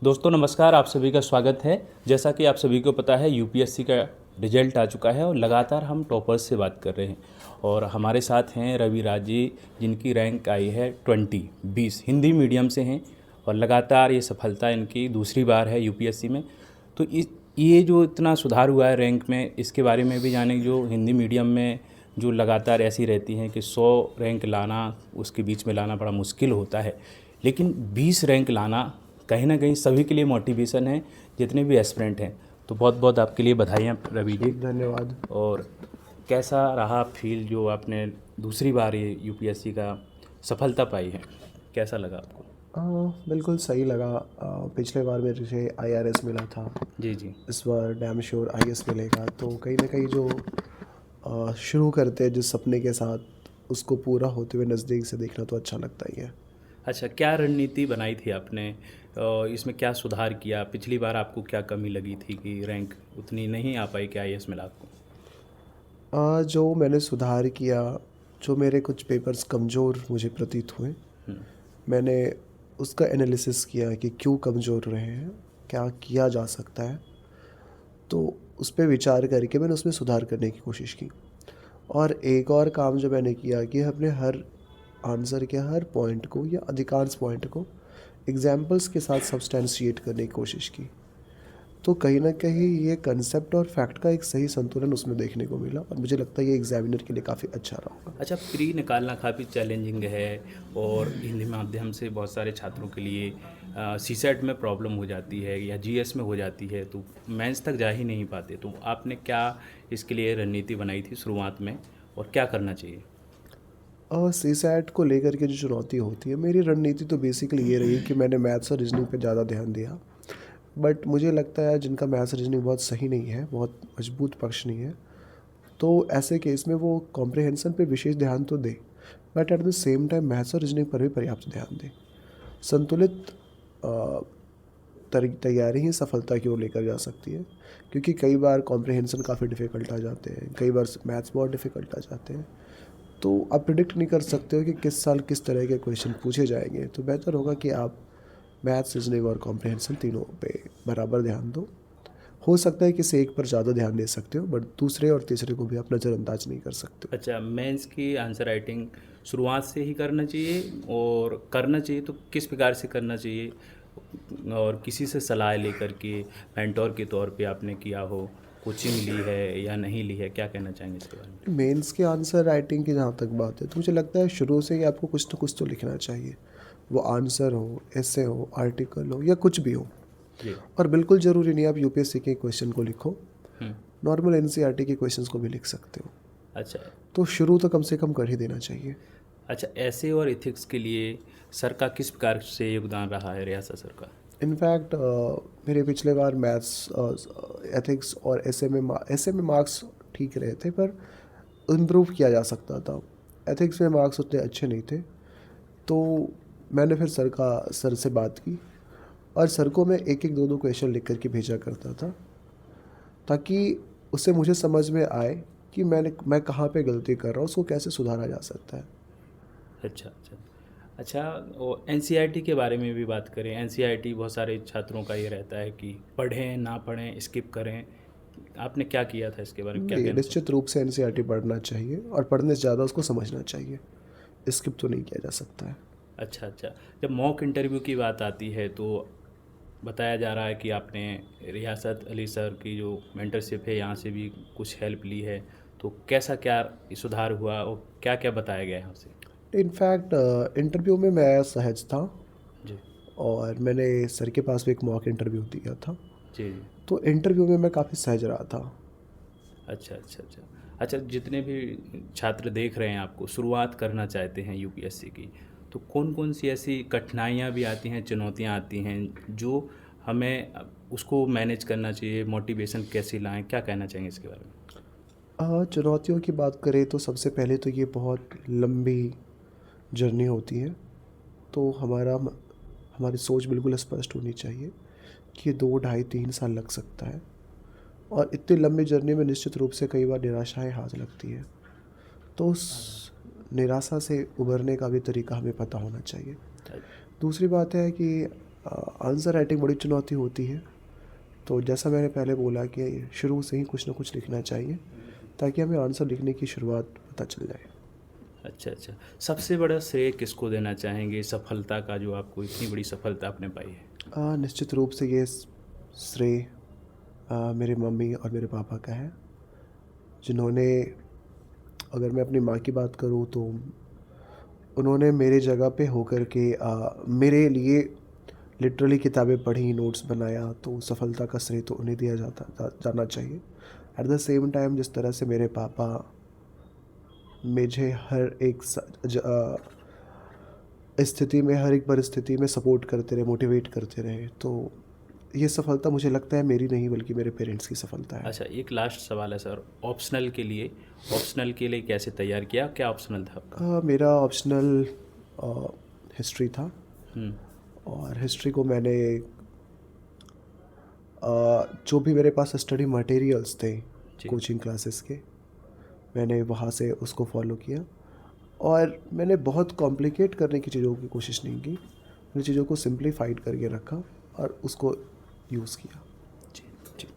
दोस्तों नमस्कार, आप सभी का स्वागत है। जैसा कि आप सभी को पता है यूपीएससी का रिजल्ट आ चुका है और लगातार हम टॉपर्स से बात कर रहे हैं और हमारे साथ हैं रवि राज जी, जिनकी रैंक आई है 20 हिंदी मीडियम से हैं और लगातार ये सफलता इनकी दूसरी बार है यूपीएससी में। तो ये जो इतना सुधार हुआ है रैंक में, इसके बारे में भी जानें। जो हिंदी मीडियम में जो लगातार ऐसी रहती हैं कि 100 रैंक लाना, उसके बीच में लाना बड़ा मुश्किल होता है, लेकिन 20 रैंक लाना कहीं ना कहीं सभी के लिए मोटिवेशन है, जितने भी एस्पिरेंट हैं। तो बहुत बहुत आपके लिए बधाइयाँ रवि जी। धन्यवाद। और कैसा रहा फील जो आपने दूसरी बार ये यूपीएससी का सफलता पाई है, कैसा लगा आपको? बिल्कुल सही लगा। पिछले बार मेरे आईआरएस मिला था, जी जी। इस बार डैम श्योर आईएएस मिलेगा। तो कहीं ना कहीं जो शुरू करते हैं जिस सपने के साथ, उसको पूरा होते हुए नज़दीक से देखना तो अच्छा लगता ही है। अच्छा, क्या रणनीति बनाई थी आपने? इसमें क्या सुधार किया? पिछली बार आपको क्या कमी लगी थी कि रैंक उतनी नहीं आ पाई कि आईएएस मिला आपको? जो मैंने सुधार किया, जो मेरे कुछ पेपर्स कमज़ोर मुझे प्रतीत हुए, मैंने उसका एनालिसिस किया कि क्यों कमज़ोर रहे हैं, क्या किया जा सकता है। तो उस पे विचार करके मैंने उसमें सुधार करने की कोशिश की। और एक और काम जो मैंने किया कि अपने हर आंसर के हर पॉइंट को या अधिकांश पॉइंट को एग्जाम्पल्स के साथ सब्सटेंशिएट करने की कोशिश की। तो कहीं ना कहीं ये कंसेप्ट और फैक्ट का एक सही संतुलन उसमें देखने को मिला और मुझे लगता है ये एग्जामिनर के लिए काफ़ी अच्छा रहा होगा। अच्छा, प्री निकालना काफ़ी चैलेंजिंग है और हिंदी माध्यम से बहुत सारे छात्रों के लिए सीसेट में प्रॉब्लम हो जाती है या जीएस में हो जाती है, तो मेंस तक जा ही नहीं पाते। तो आपने क्या इसके लिए रणनीति बनाई थी शुरुआत में और क्या करना चाहिए? सी सैट को लेकर के जो चुनौती होती है, मेरी रणनीति तो बेसिकली ये रही कि मैंने मैथ्स और रीजनिंग पे ज़्यादा ध्यान दिया। बट मुझे लगता है जिनका मैथ्स रीजनिंग बहुत सही नहीं है, बहुत मजबूत पक्ष नहीं है, तो ऐसे केस में वो कॉम्प्रिहेंसन पे विशेष ध्यान तो दे, but at the same time maths और रीजनिंग पर भी पर्याप्त ध्यान दे। संतुलित अ, तैयारी ही सफलता की ओर लेकर जा सकती है, क्योंकि कई बार कॉम्प्रिहेंसन काफ़ी डिफ़िकल्ट आ जाते हैं, कई बार मैथ्स बहुत डिफ़िकल्ट आ जाते हैं। तो आप प्रिडिक्ट नहीं कर सकते हो कि किस साल किस तरह के क्वेश्चन पूछे जाएंगे। तो बेहतर होगा कि आप मैथ्स रीजनिंग और कॉम्प्रिहेंशन तीनों पे बराबर ध्यान दो। हो सकता है किसी एक पर ज़्यादा ध्यान दे सकते हो, बट दूसरे और तीसरे को भी आप नज़रअंदाज नहीं कर सकते हो। अच्छा, मेंस की आंसर राइटिंग शुरुआत से ही करना चाहिए, और करना चाहिए तो किस प्रकार से करना चाहिए, और किसी से सलाह लेकर के मेंटोर के तौर पे आपने किया हो, कोचिंग ली है या नहीं ली है, क्या कहना चाहेंगे इसके बारे में? मेंस के आंसर राइटिंग की जहाँ तक बात है, तो मुझे लगता है शुरू से ही आपको कुछ तो लिखना चाहिए। वो आंसर हो, ऐसे हो, आर्टिकल हो या कुछ भी हो। जी। और बिल्कुल ज़रूरी नहीं आप यूपीएससी के क्वेश्चन को लिखो, हम्म। नॉर्मल एनसीईआरटी के क्वेश्चंस को भी लिख सकते हो। अच्छा। तो शुरू तो कम से कम कर ही देना चाहिए। अच्छा, ऐसे और एथिक्स के लिए सर का किस प्रकार से योगदान रहा है, रियासत सर का? इनफैक्ट मेरे पिछले बार मैथ्स, एथिक्स और ऐसे में मार्क्स ठीक रहे थे, पर इम्प्रूव किया जा सकता था। एथिक्स में मार्क्स उतने अच्छे नहीं थे, तो मैंने फिर सर से बात की और सर को मैं एक एक दो दो क्वेश्चन लिख करके भेजा करता था, ताकि उससे मुझे समझ में आए कि मैं कहाँ पे गलती कर रहा हूँ, उसको कैसे सुधारा जा सकता है। अच्छा अच्छा। अच्छा, वो एनसीईआरटी के बारे में भी बात करें। एनसीईआरटी बहुत सारे छात्रों का ये रहता है कि पढ़ें ना पढ़ें, स्किप करें। आपने क्या किया था, इसके बारे में क्या नहीं, कहना निश्चित चाहिए? रूप से एनसीईआरटी पढ़ना चाहिए और पढ़ने से ज़्यादा उसको समझना चाहिए। स्किप तो नहीं किया जा सकता है। अच्छा अच्छा। जब मॉक इंटरव्यू की बात आती है तो बताया जा रहा है कि आपने रियासत अली सर की जो मेंटरशिप है यहाँ से भी कुछ हेल्प ली है, तो कैसा क्या सुधार हुआ और क्या क्या बताया गया है यहाँ से? इनफैक्ट इंटरव्यू में मैं सहज था जी और मैंने सर के पास भी एक मॉक इंटरव्यू दिया था। जी जी। तो इंटरव्यू में मैं काफ़ी सहज रहा था। अच्छा अच्छा अच्छा। अच्छा, जितने भी छात्र देख रहे हैं आपको, शुरुआत करना चाहते हैं यूपीएससी की, तो कौन कौन सी ऐसी कठिनाइयाँ भी आती हैं, चुनौतियाँ आती हैं जो हमें उसको मैनेज करना चाहिए, मोटिवेशन कैसे लाएं, क्या कहना चाहेंगे इसके बारे में? चुनौतियों की बात करें तो सबसे पहले तो ये बहुत लंबी जर्नी होती है। तो हमारी सोच बिल्कुल स्पष्ट होनी चाहिए कि ये 2 ढाई 3 साल लग सकता है। और इतनी लंबी जर्नी में निश्चित रूप से कई बार निराशाएं हाथ लगती है। तो उस निराशा से उभरने का भी तरीका हमें पता होना चाहिए। दूसरी बात है कि आंसर राइटिंग बड़ी चुनौती होती है, तो जैसा मैंने पहले बोला कि शुरू से ही कुछ ना कुछ लिखना चाहिए ताकि हमें आंसर लिखने की शुरुआत पता चल जाए। अच्छा अच्छा, सबसे बड़ा श्रेय किसको देना चाहेंगे सफलता का, जो आपको इतनी बड़ी सफलता आपने पाई है? निश्चित रूप से ये श्रेय मेरे मम्मी और मेरे पापा का है, जिन्होंने, अगर मैं अपनी माँ की बात करूँ तो उन्होंने मेरे जगह पे होकर के मेरे लिए लिटरली किताबें पढ़ी, नोट्स बनाया, तो सफलता का श्रेय तो उन्हें दिया जाना चाहिए। एट द सेम टाइम जिस तरह से मेरे पापा मुझे हर एक स्थिति में, हर एक परिस्थिति में सपोर्ट करते रहे, मोटिवेट करते रहे, तो ये सफलता मुझे लगता है मेरी नहीं बल्कि मेरे पेरेंट्स की सफलता है। अच्छा, एक लास्ट सवाल है सर, ऑप्शनल के लिए कैसे तैयार किया, क्या ऑप्शनल था आपका? मेरा ऑप्शनल हिस्ट्री था, हम्म, और हिस्ट्री को मैंने जो भी मेरे पास स्टडी मटेरियल्स थे जी। कोचिंग क्लासेस के, मैंने वहाँ से उसको फॉलो किया, और मैंने बहुत कॉम्प्लिकेट करने की चीज़ों की कोशिश नहीं की। मैंने चीज़ों को सिंप्लीफाइड करके रखा और उसको यूज़ किया। जी जी।